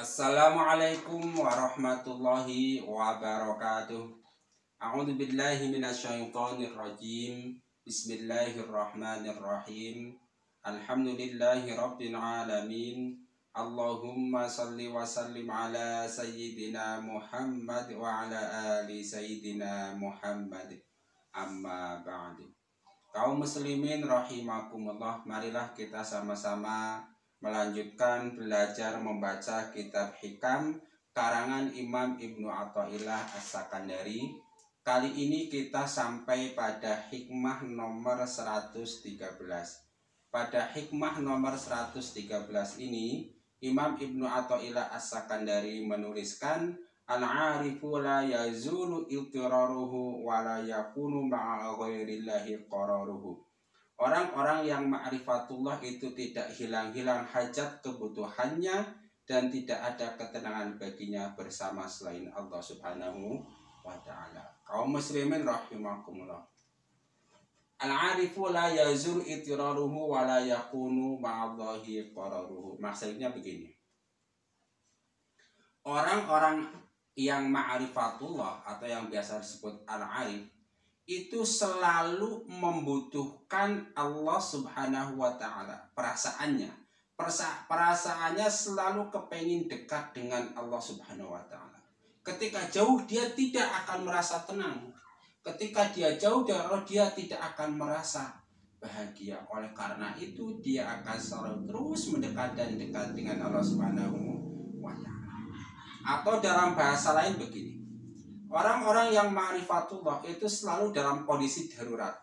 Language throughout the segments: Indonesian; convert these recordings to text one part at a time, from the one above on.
Assalamualaikum warahmatullahi wabarakatuh. A'udzu billahi minasyaitonir rajim. Bismillahirrahmanirrahim. Alhamdulillahi rabbil alamin. Allahumma salli wa sallim ala sayyidina Muhammad wa ala ali sayyidina Muhammad. Amma ba'du. Kaum muslimin rahimakumullah, marilah kita sama-sama melanjutkan belajar membaca kitab Hikam karangan Imam Ibnu Athaillah As-Sakandari. Kali ini kita sampai pada hikmah nomor 113. Pada hikmah nomor 113 ini Imam Ibnu Athaillah As-Sakandari menuliskan, al-arifu la yazulu iltiraruhu wa la yakunu ma'a ghairillahi qararuhu. Orang-orang yang ma'rifatullah itu tidak hilang-hilang hajat kebutuhannya dan tidak ada ketenangan baginya bersama selain Allah Subhanahu wa ta'ala. Kaum muslimin rahimakumullah. Al-arifu la yazul itiraruhu wa la yakunu ma'allahi qararuhu. Maksudnya begini. Orang-orang yang ma'rifatullah atau yang biasa disebut al-arif itu selalu membutuhkan Allah Subhanahu wa ta'ala. Perasaannya selalu kepengin dekat dengan Allah Subhanahu wa ta'ala. Ketika jauh dia tidak akan merasa tenang. Ketika dia jauh dari Allah dia tidak akan merasa bahagia. Oleh karena itu dia akan selalu terus mendekat dan dekat dengan Allah Subhanahu wa ta'ala. Atau dalam bahasa lain begini. Orang-orang yang ma'rifatullah itu selalu dalam kondisi darurat.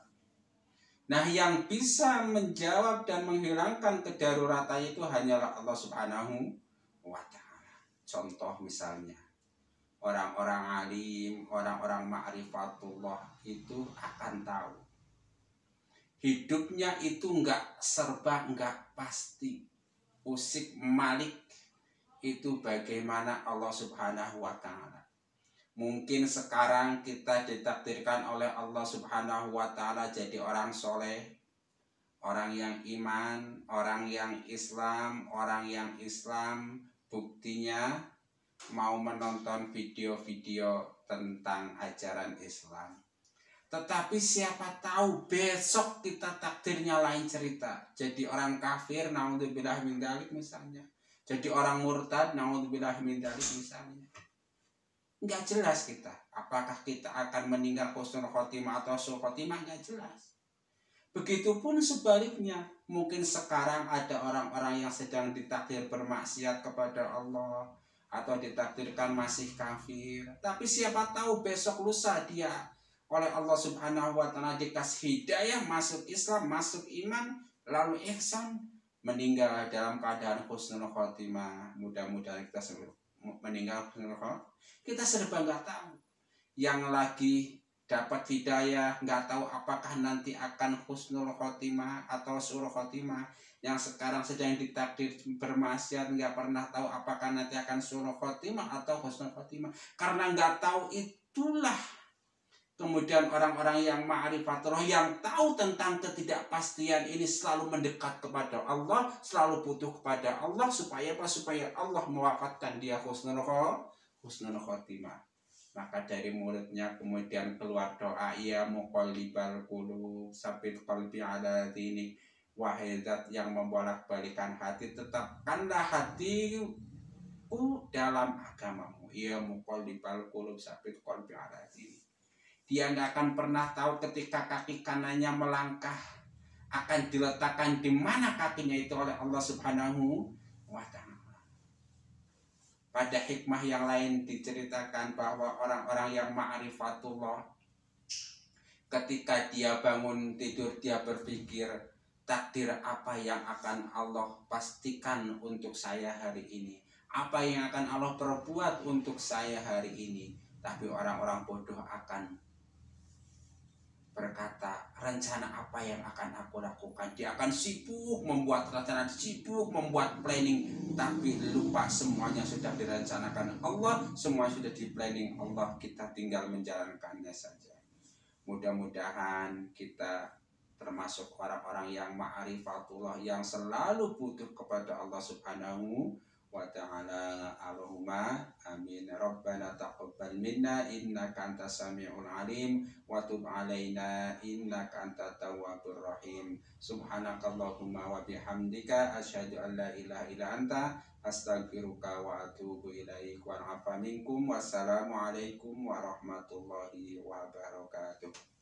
Nah, yang bisa menjawab dan menghilangkan kedaruratan itu hanyalah Allah Subhanahu wa ta'ala. Contoh misalnya, orang-orang alim, orang-orang ma'rifatullah itu akan tahu. Hidupnya itu enggak serba, enggak pasti. Usik malik itu bagaimana Allah Subhanahu wa ta'ala. Mungkin sekarang kita ditakdirkan oleh Allah Subhanahu wa ta'ala jadi orang soleh, orang yang iman, orang yang Islam, buktinya mau menonton video-video tentang ajaran Islam. Tetapi siapa tahu besok kita takdirnya lain cerita. Jadi orang kafir, naudzubillah min dzalik misalnya. Jadi orang murtad, naudzubillah min dzalik misalnya. Enggak jelas kita. Apakah kita akan meninggal husnul khotimah atau su'ul khotimah, enggak jelas. Begitupun sebaliknya. Mungkin sekarang ada orang-orang yang sedang ditakdir bermaksiat kepada Allah atau ditakdirkan masih kafir. Tapi siapa tahu besok lusa dia oleh Allah Subhanahu wa ta'ala dikasih hidayah, masuk Islam, masuk iman, lalu ihsan, meninggal dalam keadaan husnul khotimah. Mudah-mudahan kita semua meninggal husnul khotimah. Kita serba nggak tahu. Yang lagi dapat hidayah nggak tahu apakah nanti akan husnul khotimah atau su'ul khotimah. Yang sekarang sedang ditakdir bermaksiat nggak pernah tahu apakah nanti akan su'ul khotimah atau husnul khotimah. Karena nggak tahu itulah kemudian orang-orang yang ma'rifatullah yang tahu tentang ketidakpastian ini selalu mendekat kepada Allah, selalu butuh kepada Allah supaya apa? Supaya Allah mewafatkan dia husnul khotimah. Maka dari mulutnya kemudian keluar doa, ya muqallibal qulub tsabbit qalbi ala dinik, wahai zat yang membolak-balikan hati, tetapkanlah hatiku dalam agamamu. Ya muqallibal qulub tsabbit qalbi ala dinik. Dia tidak akan pernah tahu ketika kaki kanannya melangkah akan diletakkan di mana kakinya itu oleh Allah Subhanahu wa ta'ala. Pada hikmah yang lain diceritakan bahwa orang-orang yang ma'rifatullah ketika dia bangun tidur dia berpikir, takdir apa yang akan Allah pastikan untuk saya hari ini, apa yang akan Allah perbuat untuk saya hari ini. Tapi orang-orang bodoh akan berkata, rencana apa yang akan aku lakukan. Dia akan sibuk membuat rencana, sibuk membuat planning, tapi lupa semuanya sudah direncanakan Allah, semua sudah di planning Allah, kita tinggal menjalankannya saja. Mudah-mudahan kita termasuk orang-orang yang ma'rifatullah, yang selalu butuh kepada Allah Subhanahu wa ta'ala. Allahumma amin. Rabbana taqabbal minna innaka antas samiul alim wa tub alaina innaka antat tawwabur rahim. Subhanakallahumma wa bihamdika asyhadu an la ilaha illa anta astaghfiruka wa atubu ilaik. Wa afa minkum. Wassalamualaikum warahmatullahi wabarakatuh.